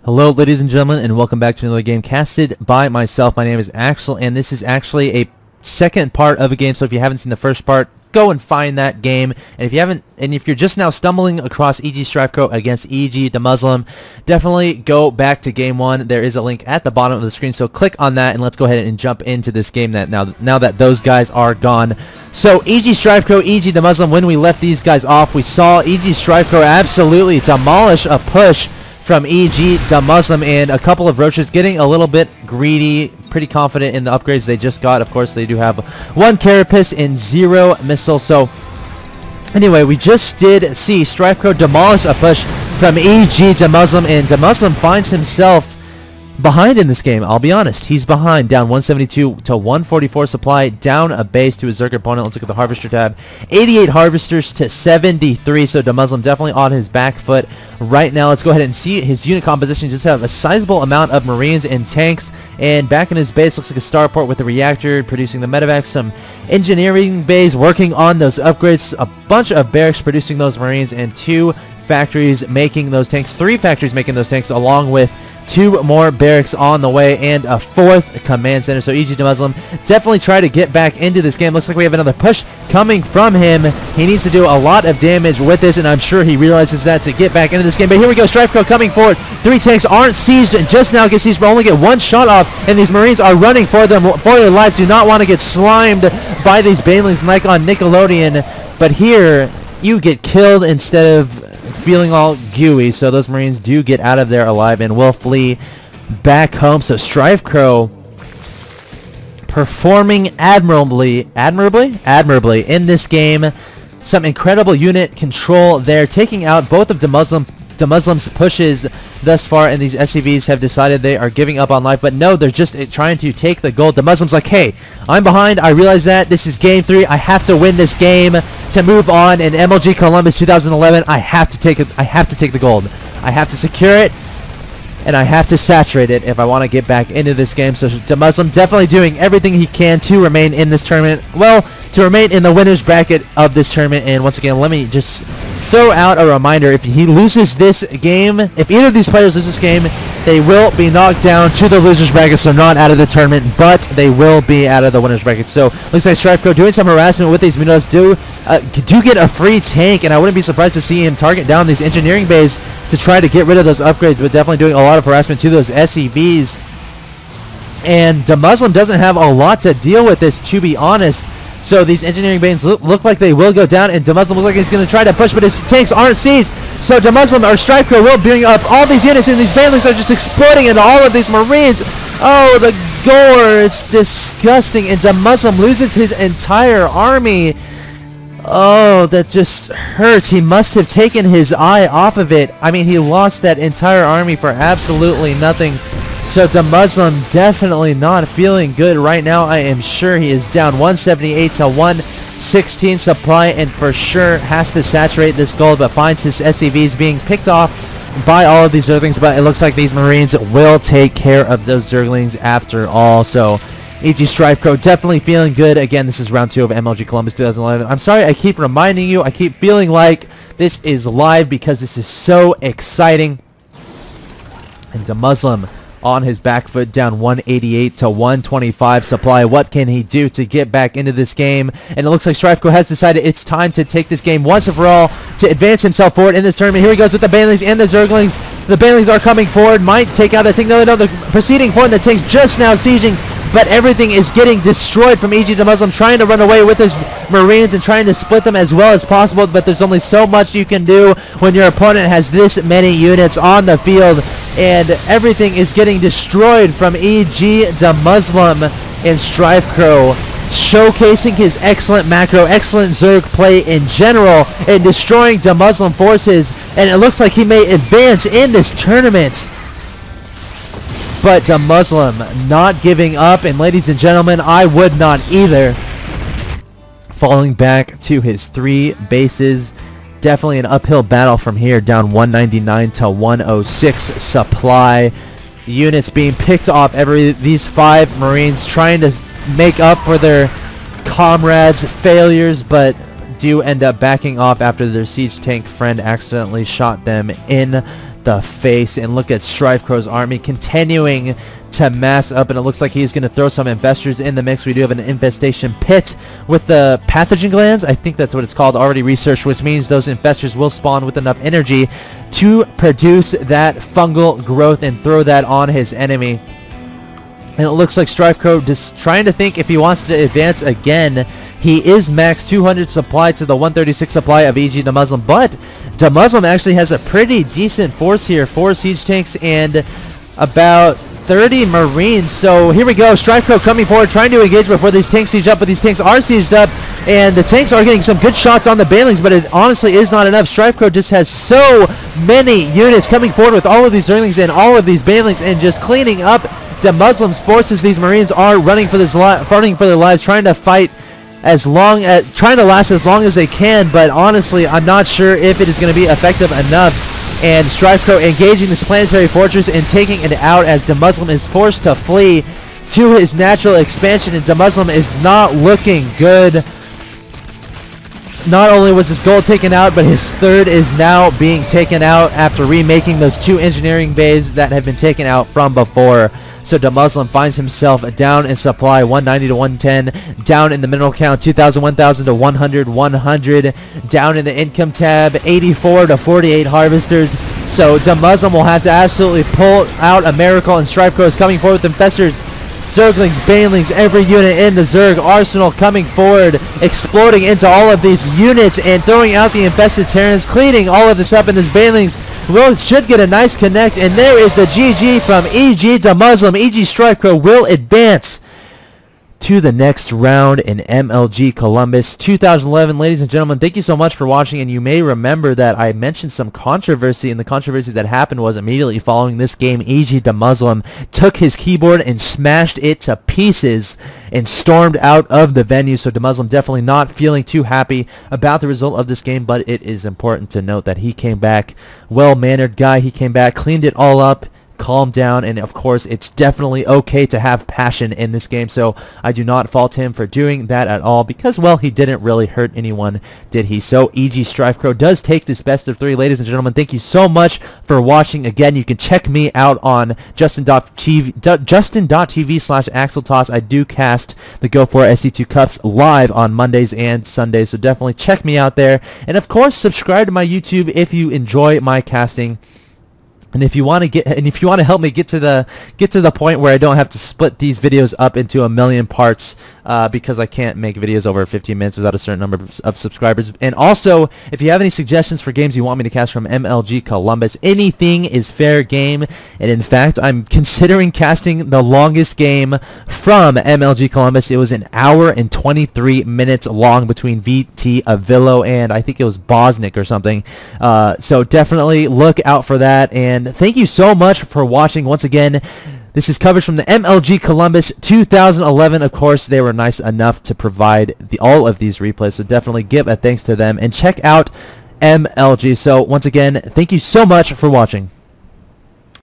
Hello ladies and gentlemen, and welcome back to another game casted by myself. My name is Axel, and this is actually a second part of a game, so if you haven't seen the first part, go and find that game. And if you're just now stumbling across EGStrifeCro against EGDeMusliM, definitely go back to game 1. There is a link at the bottom of the screen, so click on that and let's go ahead and jump into this game that now that those guys are gone. So EGStrifeCro, EGDeMusliM, when we left these guys off, we saw EGStrifeCro absolutely demolish a push from EGDeMusliM, and a couple of roaches getting a little bit greedy, pretty confident in the upgrades they just got. Of course, they do have 1 carapace and 0 missiles. So anyway, we just did see StrifeCro demolish a push from EGDeMusliM, and deMusliM finds himself behind in this game. I'll be honest, he's behind, down 172 to 144 supply, down a base to his Zerg opponent. Let's look at the harvester tab. 88 harvesters to 73, so deMusliM definitely on his back foot right now. Let's go ahead and see his unit composition. Just have a sizable amount of marines and tanks, and back in his base looks like a starport with the reactor producing the medevacs, some engineering bays working on those upgrades, a bunch of barracks producing those marines, and 2 factories making those tanks, 3 factories making those tanks, along with 2 more barracks on the way, and a 4th command center. So EGDeMusliM definitely try to get back into this game. Looks like we have another push coming from him. He needs to do a lot of damage with this, and I'm sure he realizes that to get back into this game. But here we go, StrifeCro coming forward. 3 tanks aren't sieged, and just now get sieged, but only get 1 shot off, and these Marines are running for their life. Do not want to get slimed by these banelings like on Nickelodeon, but here you get killed instead of feeling all gooey, so those Marines do get out of there alive and will flee back home. So StrifeCro performing admirably in this game. Some incredible unit control there, taking out both of deMusliM's pushes thus far, and these SCVs have decided they are giving up on life, but no, they're just trying to take the gold. deMusliM's like, hey, I'm behind, I realize that, this is game 3, I have to win this game to move on, in MLG Columbus 2011, I have to take it, I have to take the gold, I have to secure it, and I have to saturate it if I want to get back into this game. So deMusliM definitely doing everything he can to remain in this tournament, well, to remain in the winner's bracket of this tournament. And once again, let me just throw out a reminder, if he loses this game, if either of these players lose this game, they will be knocked down to the loser's bracket, so not out of the tournament, but they will be out of the winner's bracket. So looks like StrifeCro doing some harassment with these Munos, do get a free tank, and I wouldn't be surprised to see him target down these engineering bays to try to get rid of those upgrades, but definitely doing a lot of harassment to those SCVs. And deMusliM doesn't have a lot to deal with this, to be honest. So these engineering bays look like they will go down, and deMusliM looks like he's going to try to push, but his tanks aren't sieged. So deMusliM or StrifeCro will bring up all these units, and these banelings are just exploding into all of these Marines. Oh, the gore, it's disgusting, and deMusliM loses his entire army. Oh, that just hurts. He must have taken his eye off of it. I mean, he lost that entire army for absolutely nothing. So deMusliM definitely not feeling good right now. I am sure he is down 178 to 116 supply, and for sure has to saturate this gold, but finds his SCVs being picked off by all of these Zerglings, but it looks like these Marines will take care of those Zerglings after all. So EGStrifeCro definitely feeling good. Again, this is round 2 of MLG Columbus 2011. I'm sorry I keep reminding you, I keep feeling like this is live because this is so exciting. And deMusliM on his back foot, down 188 to 125 supply. What can he do to get back into this game? And it looks like StrifeCro has decided it's time to take this game once and for all to advance himself forward in this tournament. Here he goes with the banelings and the Zerglings. The banelings are coming forward, might take out that tank. No, they're proceeding forward. The tank's just now sieging, but everything is getting destroyed from EGDeMusliM, trying to run away with his Marines and trying to split them as well as possible, but there's only so much you can do when your opponent has this many units on the field, and everything is getting destroyed from EGDeMusliM. And StrifeCro showcasing his excellent macro, excellent Zerg play in general, and destroying deMusliM forces, and it looks like he may advance in this tournament. But deMusliM not giving up, and ladies and gentlemen, I would not either. Falling back to his 3 bases. Definitely an uphill battle from here, down 199 to 106 supply. Units being picked off, these 5 Marines trying to make up for their comrades' failures, but do end up backing off after their siege tank friend accidentally shot them in the face. And look at EGStrifeCro's army continuing to mass up, and it looks like he's going to throw some infestors in the mix. We do have an infestation pit with the pathogen glands, I think that's what it's called, already researched, which means those infestors will spawn with enough energy to produce that fungal growth and throw that on his enemy. And it looks like EGStrifeCro just trying to think if he wants to advance again. He is max 200 supply to the 136 supply of EGDeMusliM, but DeMusliM actually has a pretty decent force here. 4 siege tanks and about 30 Marines. So here we go. EGStrifeCro coming forward, trying to engage before these tanks siege up, but these tanks are sieged up, and the tanks are getting some good shots on the banelings, but it honestly is not enough. EGStrifeCro just has so many units coming forward with all of these Zerglings and all of these banelings and just cleaning up DeMusliM's forces. These Marines are running for their lives, trying to fight trying to last as long as they can, but honestly, I'm not sure if it is going to be effective enough. And EGStrifeCro engaging this planetary fortress and taking it out as DeMusliM is forced to flee to his natural expansion, and DeMusliM is not looking good. Not only was his gold taken out, but his third is now being taken out after remaking those 2 engineering bays that have been taken out from before. So DeMusliM finds himself down in supply, 190 to 110, down in the mineral count, 2,000, 1,000 to 100, 100, down in the income tab, 84 to 48 harvesters. So DeMusliM will have to absolutely pull out a miracle, and EGStrifeCro is coming forward with infestors, Zerglings, banelings, every unit in the Zerg arsenal coming forward, exploding into all of these units and throwing out the infested Terrans, cleaning all of this up, and his banelings should get a nice connect, and there is the GG from EGDeMusliM. EGStrifeCro will advance to the next round in MLG Columbus 2011. Ladies and gentlemen, thank you so much for watching, and you may remember that I mentioned some controversy, and the controversy that happened was immediately following this game, EGDeMusliM took his keyboard and smashed it to pieces and stormed out of the venue. So DeMusliM definitely not feeling too happy about the result of this game, but it is important to note that he came back, well-mannered guy. He came back, cleaned it all up, calm down, and of course it's definitely okay to have passion in this game, so I do not fault him for doing that at all, because, well, he didn't really hurt anyone, did he? So EGStrifeCro does take this best of 3. Ladies and gentlemen, thank you so much for watching. Again, you can check me out on justin.tv/axeltoss. I do cast the Go For SC2 Cups live on Mondays and Sundays, so definitely check me out there, and of course subscribe to my YouTube if you enjoy my casting. And if you want to help me get to the point where I don't have to split these videos up into a million parts, because I can't make videos over 15 minutes without a certain number of subscribers. And also, if you have any suggestions for games you want me to cast from MLG Columbus, anything is fair game. And in fact, I'm considering casting the longest game from MLG Columbus. It was 1 hour and 23 minutes long between VT Avilo and I think it was Bosnick or something. So definitely look out for that. And thank you so much for watching once again. This is coverage from the MLG Columbus 2011. Of course, they were nice enough to provide all of these replays, so definitely give a thanks to them and check out MLG. So once again, thank you so much for watching.